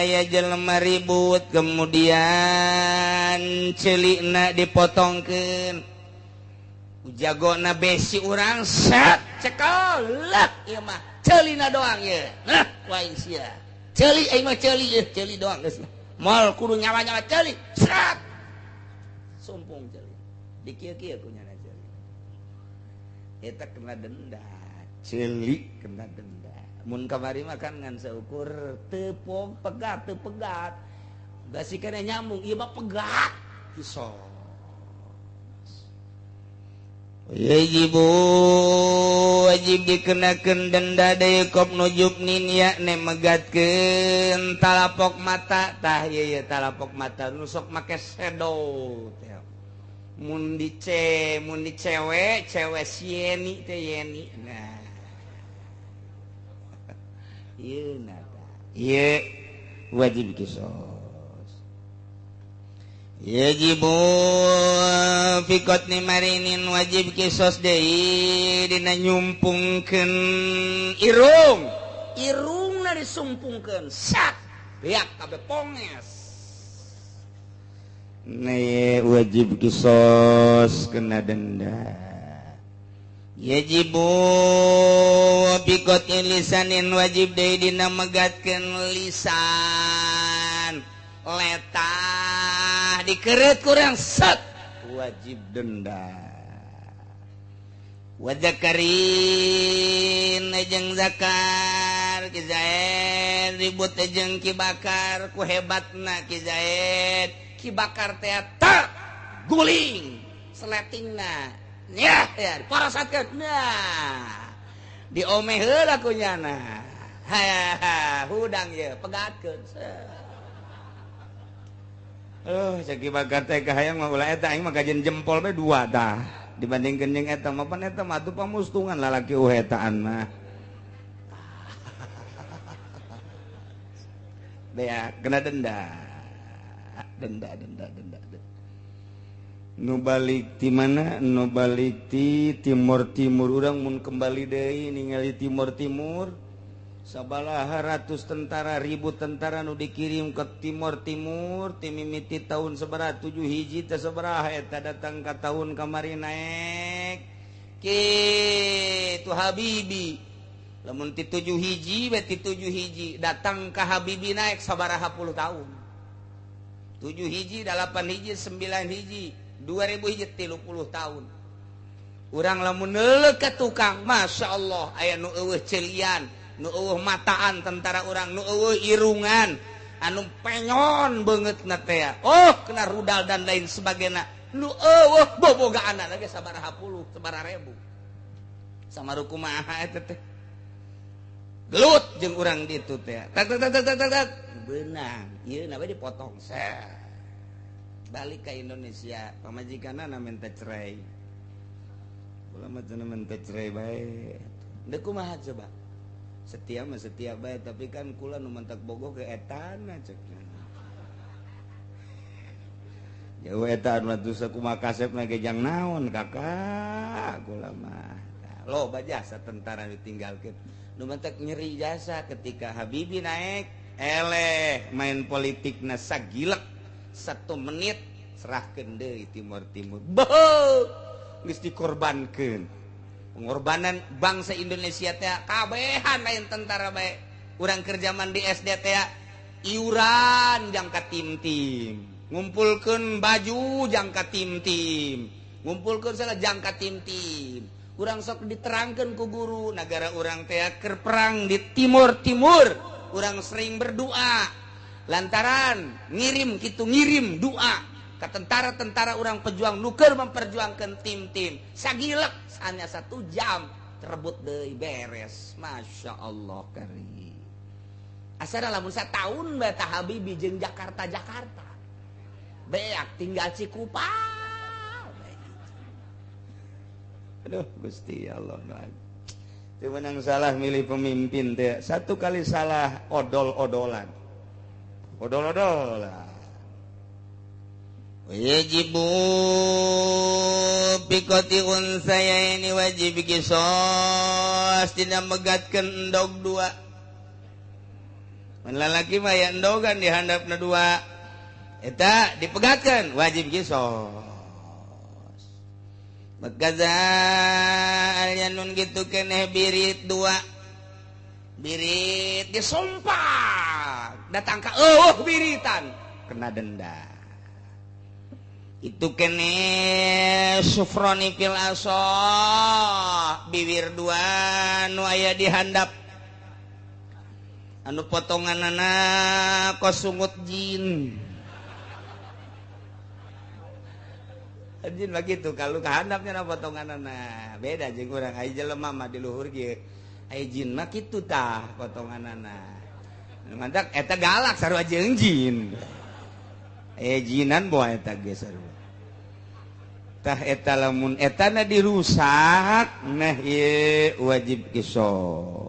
Speaker 1: aya jelema ribut kemudian celikna dipotongkeun ujagona besi urang set cekel lek ieu mah ceulina doang ye nah lain sia ceuli aing mah ceuli ye ceuli doang geus moal kudu nyawa-nyawa ceuli set sumpung ceuli dikieu-kieu ku nyana eta kena denda celik kena denda mun kamari mah kan ngan seukur teu pegat teu pegat basi kana nyambung ieu mah pegat qisas. Yajibu wajib dikenakeun denda deui kop nujubnin yakne megatkeun talapok mata tah ieu talapok mata nu sok make shadow teh mun cewek sieni teh yeni nah ieu nata ieu wajib qisas. Yajibu fikotni marinin wajib qisas deui dina nyumpungkeun irungna disumpungkeun sak beak kabeh ponges. Nah, wajib qisas kena denda. Yajibu biqati lisanin wajib deui dina megatkeun lisan letah dikeureut kurang set wajib denda. Wadzakarin jeung zakar ki Zaid ribut jeung ki Bakar ku hebatna ki Zaid ki Bakar teh guling seletingna nya ya parasatkeun nah diomeh heula ku nyana hudang ye pegatkeun cek ki Bakar teh kahayang mah ulah eta aing mah gajen jempol bae dua tah dibandingkeun jeung eta mah pan eta mah atuh pamustungan lalaki uhetaan mah bea kena denda nu balik ti mana nu balik ti timur urang mun kembali deui ningali timur sabalaha ratus tentara ribu tentara nu dikirim ke timur ti mimiti tahun sabaraha 7 hiji teh sabaraha eta datang ka tahun kamari naek kitu Habibi lamun ti 7 hiji we ti 7 hiji datang ka Habibi naek sabaraha puluh tahun 7 hiji, 8 hiji, 9 hiji, 2000 hiji, 30 tahun. Urang lamun neuleuh ka tukang, Masya Allah, aya nu eueuh celian, nu eueuh mataan tentara urang, nu eueuh irungan, anu penyon beungeutna teh. Oh, kena rudal dan lain sebagainya. Nu eueuh bobogaanna lagi sabaraha puluh, sabaraha ribu. Samaru kumaha eta teh. Gelut jeung urang ditu teh. Tak benang ieu na bae dipotong balik ke Indonesia pamajikanna na minta cerai ulama cenah minta cerai bae deuk kumaha coba setia mah setia bae tapi kan kula nu mentak bogoh ke etana cekna jauh eta anu atuh kumaha kasepna ge jang naon kakak kula mah loba jasa tentara ditinggalkeun nu mentak nyeri jasa ketika Habibi naik eleh main politik na sagilek 1 menit serahkeun deui timur-timur beuh geus dikorbankeun pengorbanan bangsa Indonesia teh kabehan lain tentara bae urang keur zaman di SD teh iuran jangka tim-tim ngumpulkeun baju jangka tim-tim ngumpulkeun segala jangka tim-tim urang sok diterangkeun ku guru negara urang teh keur perang di timur-timur urang sering berdoa lantaran ngirim doa ke tentara-tentara urang pejuang nu keur memperjuangkeun tim-tim sagilek hanya 1 jam terebut deui beres Masya Allah karim asana lamun sataun bae tah Habibi jeung Jakarta beak tinggal Cikupang aduh Gusti Allah teu menang salah milih pemimpin teh 1 kali salah odol-odolan wajibu pikoti unsaya ini wajib kisos tidak megatkeun endog 2 mun lalaki mah ya endogan di handapna 2 eta dipegatkeun wajib kisos Makaza alyanun gitu keneh birit 2 birit disompak datang ka biritan kena denda itu keneh sufroni fil asah bibir 2 nu aya di handap anu potonganana kosungut jin jin begitu kalau kehandapnya potonganana beda jeung urang aya jelema mah di luhur kieu aya jin mah kitu tah potonganana mantap eta galak sarua jeung jin aya jinan boa eta ge sarua tah eta lamun etana dirusak nah ieu wajib qisas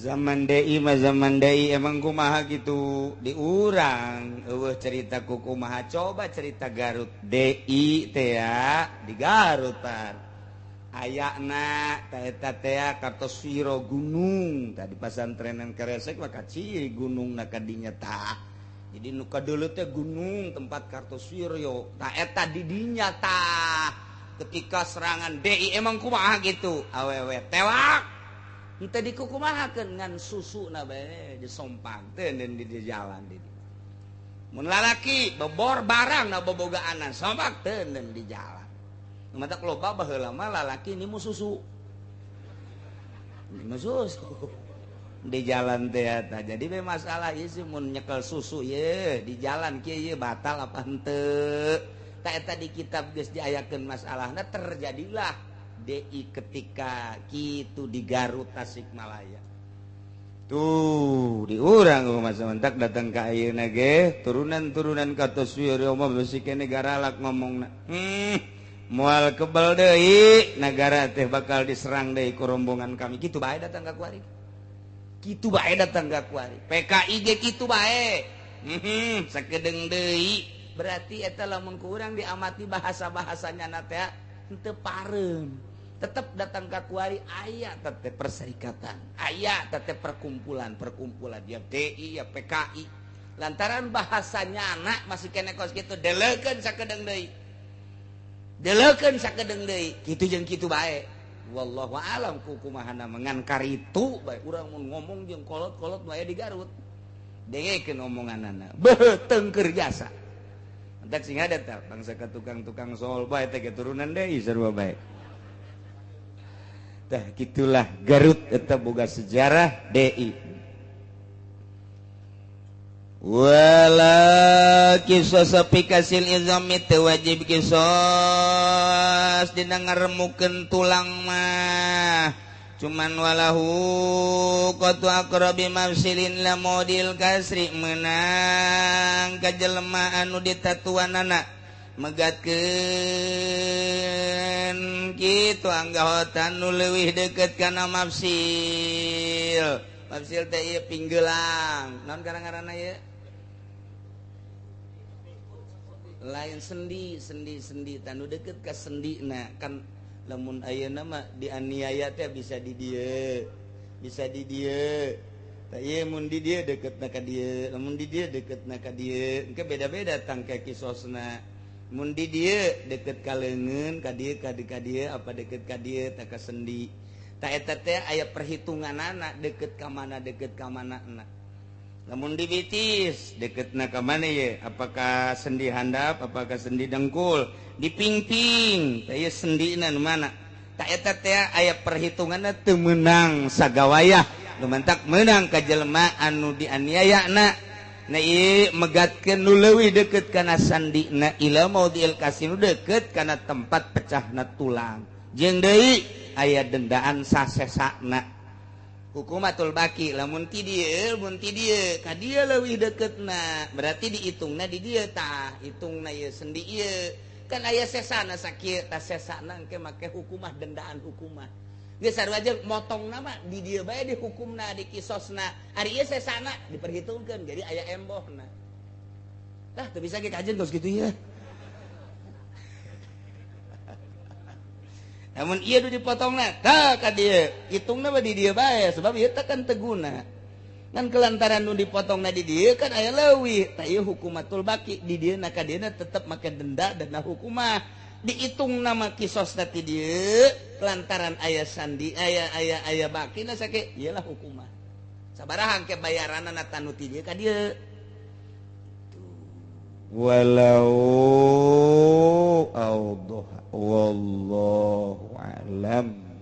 Speaker 1: zaman deui emang kumaha gitu diurang eueuh cerita ku kumaha coba cerita Garut DI teh ya di Garut pan ayana ta eta teh Kartoswiro gunung tadi pasantrenan Karesek mah kaciri gunungna kadinya tah jadi nu kadeuleu teh gunung tempat Kartoswiro tah eta di dinya tah ketika serangan DI emang kumaha gitu awewe tewak kita dikukumahakeun ngan susuna bae disompang teu di jalan di mun lalaki bebor barang na bobogaanan sompak teu di jalan mata loba baheula mah lalaki nimu susu di jalan teh eta jadi be masalah ieu sih mun nyekel susu ye di jalan kieu ye batal apa henteu ta eta di kitab geus diayakeun masalahna terjadilah DI ketika kitu di Garut Tasikmalaya tuh diurang masa mentak datang ke ayeuna ge turunan-turunan Kartoswiro mah besi ke negara lak ngomongna moal kebal deui negara teh bakal diserang deui ku rombongan kami kitu bae datang ka kuari PKI ge kitu bae sakedeung deui berarti eta lamun ku urang diamati bahasa-bahasanya na teh henteu pareum tetap datang ke kuari aya teteh perserikatan aya teteh perkumpulan ya DI ya PKI lantaran bahasanya anak masih kena kos kitu deleukeun sakedeung deui kitu jeung kitu bae wallahu alam ku kumahana mengan karitu bae urang mun ngomong jeung kolot-kolot bae di Garut dengekeun omonganana beuh teungkeur jasa entak sing ada tah bangsa ka tukang-tukang soal bae teh keturunan deui sarua bae tah gitulah Garut eta boga sejarah DI wala qisas pikasil izami teu wajib qisas dina ngaremukeun tulang mah cuman walahu qatu aqrabi mafsilin la modil kasri menang ka jelema anu ditatuanana megatkeun kitu anggahotan nu leuwih deukeut kana mafsil teh ieu pinggeulang naon garang-garangna ieu lain sendi tanu deukeut ka sendina kan lamun ayeuna mah dianiaya teh bisa di dieu Mundi dia deket na ka dia mundi dia deket na ka dia engke beda-beda tangke kisosna mundi dia deket ka leungeun ka dia apa deket ka dia tak ka sendi ta eta teh aya perhitunganana deket ka mana na lamun dibitis deket na ka mana ye apakah sendi handap apakah sendi dengkul dipingping teh sendina nu mana ta eta teh aya perhitunganna teu meunang sagawayah lumantak menang ka jelema anu dianiayana na ieu megatkeun nu leuwih deukeut kana sandina ila maudil kasinu deukeut kana tempat pecahna tulang jeung deui aya dendaan sasesana hukumatul baki lamun ti dieu ka dieu leuwih deukeutna berarti dihitungna di dieu tah hitungna ieu sendi ieu kan aya sesana sakieu tah sesana engke make hukumah dendaan hukumah geus sarua aja motong nama di dieu bae dihukumna di kisosna ari ieu sesana diperhitungkeun jadi aya embohna tah teu bisa ge kajen tos kitu ya namun ieu dipotongna tah ka dieu hitungna mah di dieu bae sebab ieu teh kan teu guna kan kelantaran nu dipotongna di dieu kan aya leuwih tah ieu hukumatul baki di dieu na ka dieu tetep make denda dan hukumah dihitung nama kisosna ti dieu lantaran aya sandi aya baki na sake iyalah hukumah sabaraha ke bayaranna na tanu ti dieu ka dieu walau awdah wallahu alam.